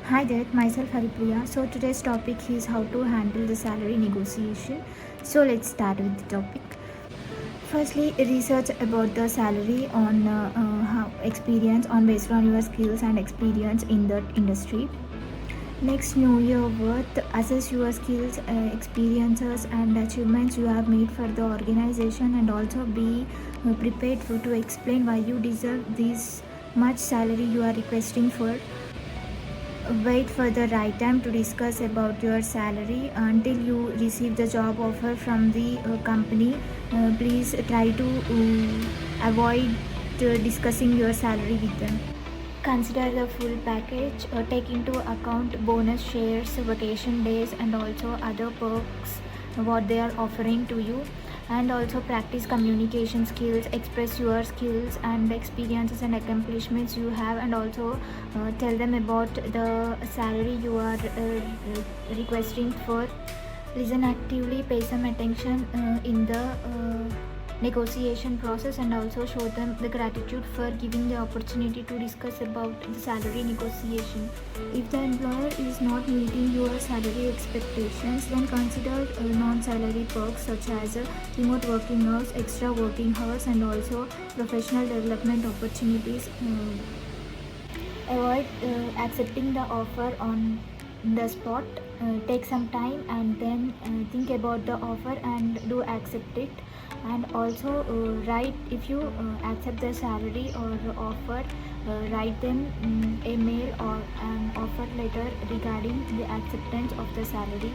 Hi there, myself Haripriya. So today's topic is how to handle the salary negotiation. So let's start with the topic. Firstly, research about the salary on how experience on based on your skills and experience in that industry. Next, know your worth, assess your skills, experiences, and achievements you have made for the organization, and also be prepared to explain why you deserve this much salary you are requesting for. Wait for the right time to discuss about your salary until you receive the job offer from the company. Please try to avoid discussing your salary with them. Consider the full package, take into account bonus shares, vacation days, and also other perks what they are offering to you. And also practice communication skills, express your skills and experiences and accomplishments you have, and also tell them about the salary you are requesting for. Listen actively, pay some attention in the negotiation process, and also show them the gratitude for giving the opportunity to discuss about the salary negotiation. If the employer is not meeting your salary expectations, then consider non-salary perks such as remote working hours, extra working hours, and also professional development opportunities. Avoid accepting the offer on the spot. Take some time and then think about the offer and do accept it. And also write, if you accept the salary or offer, write them a mail or an offer letter regarding the acceptance of the salary.